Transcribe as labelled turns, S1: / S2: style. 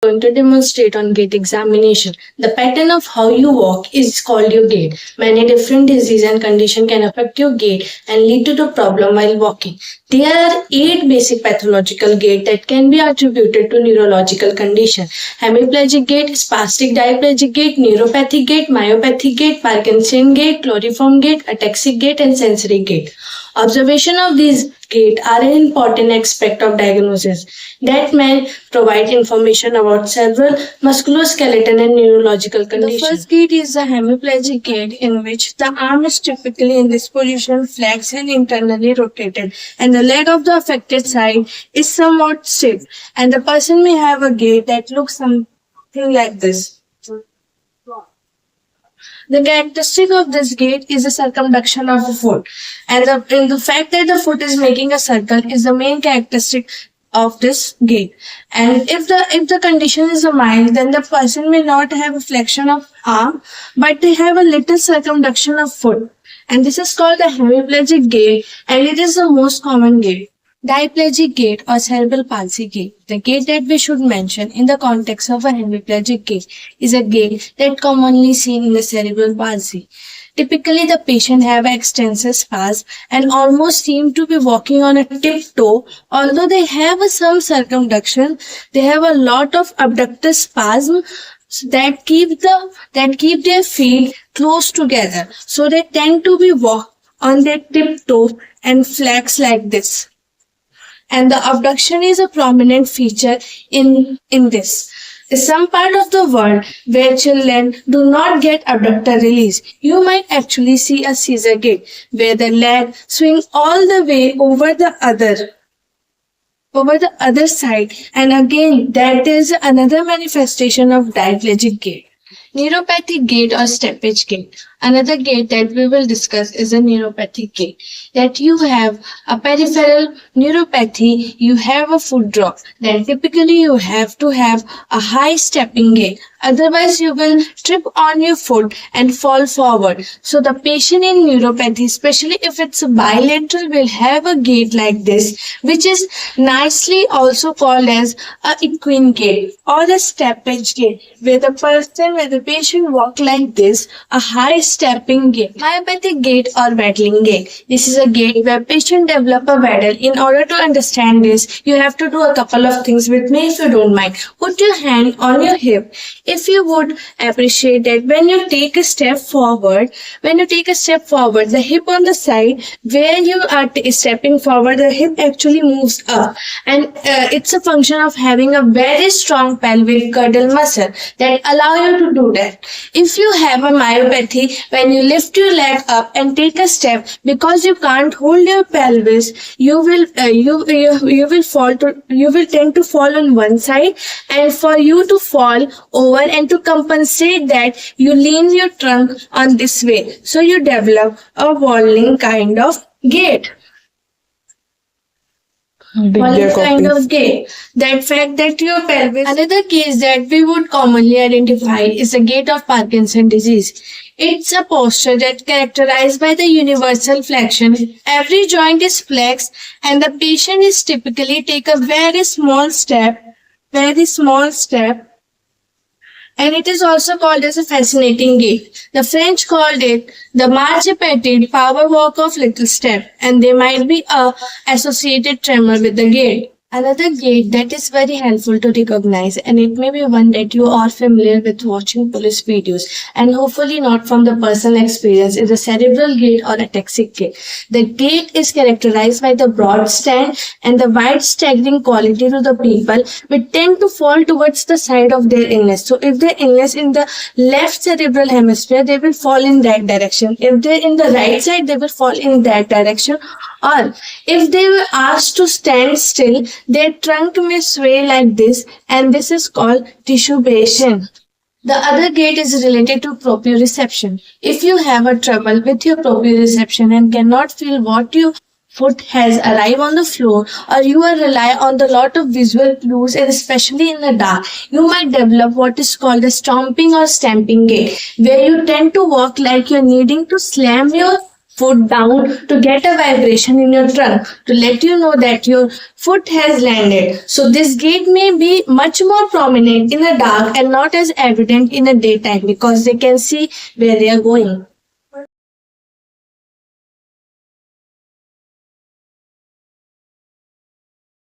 S1: going to demonstrate on gait examination. The pattern of how you walk is called your gait. Many different diseases and conditions can affect your gait and lead to the problem while walking. There are 8 basic pathological gait that can be attributed to neurological condition. Hemiplegic gait, spastic diplegic gait, neuropathic gait, myopathic gait, Parkinson gait, chloroform gait, ataxic gait, and sensory gait. Observation of these gait are an important aspect of diagnosis that may provide information about several musculoskeletal and neurological conditions. The first gait is the hemiplegic gait, in which the arm is typically in this position, flexed and internally rotated, and the leg of the affected side is somewhat stiff, and the person may have a gait that looks something like this. The characteristic of this gait is the circumduction of the foot, and the fact that the foot is making a circle is the main characteristic of this gait. And if the condition is mild, then the person may not have a flexion of arm, but they have a little circumduction of foot, and this is called the hemiplegic gait, and it is the most common gait. Diplegic gait or cerebral palsy gait. The gait that we should mention in the context of a hemiplegic gait is a gait that commonly seen in the cerebral palsy. Typically, the patient have extensive spasm and almost seem to be walking on a tiptoe. Although they have some circumduction, they have a lot of abductor spasm that keep their feet close together. So they tend to be walk on their tiptoe and flex like this. And the abduction is a prominent feature in this. In some part of the world where children do not get abductor release, you might actually see a Caesar gait, where the leg swings all the way over the other side, and again that is another manifestation of diplegic gait. Neuropathic gait or steppage gait. Another gait that we will discuss is a neuropathic gait. That you have a peripheral neuropathy, you have a foot drop. Then typically you have to have a high stepping gait. Otherwise you will trip on your foot and fall forward. So the patient in neuropathy, especially if it's bilateral, will have a gait like this, which is nicely also called as a equine gait or a steppage gait, where the patient walk like this, a high stepping gait. Myopathic gait or waddling gait. This is a gait where patient develop a waddle. In order to understand this, you have to do a couple of things with me if you don't mind. Put your hand on your hip. If you would appreciate that when you take a step forward, the hip on the side where you are stepping forward, the hip actually moves up, and it's a function of having a very strong pelvic girdle muscle that allow you to do that. If you have a myopathy, when you lift your leg up and take a step, because you can't hold your pelvis, you will tend to fall on one side, and for you to fall over and to compensate that, you lean your trunk on this way, so you develop a waddling kind of gait. That fact that your pelvis. Another case that we would commonly identify is the gait of Parkinson disease. It's a posture that characterized by the universal flexion. Every joint is flexed, and the patient is typically take a very small step, and it is also called as a fascinating gait. The French called it the marche petite, power walk of little step, and there might be a associated tremor with the gait. Another gait that is very helpful to recognize, and it may be one that you are familiar with watching police videos and hopefully not from the personal experience, is a cerebral gait or ataxic gait. The gait is characterized by the broad stand and the wide staggering quality to the people, which tend to fall towards the side of their illness. So if their illness in the left cerebral hemisphere, they will fall in that direction. If they're in the right side, they will fall in that direction. Or if they were asked to stand still, their trunk may sway like this, and this is called titubation. The other gait is related to proprioception. If you have a trouble with your proprioception and cannot feel what your foot has arrived on the floor, or you are rely on the lot of visual clues, and especially in the dark, you might develop what is called a stomping or stamping gait, where you tend to walk like you're needing to slam your foot down to get a vibration in your trunk to let you know that your foot has landed. So this gate may be much more prominent in the dark and not as evident in the daytime because they can see where they are going.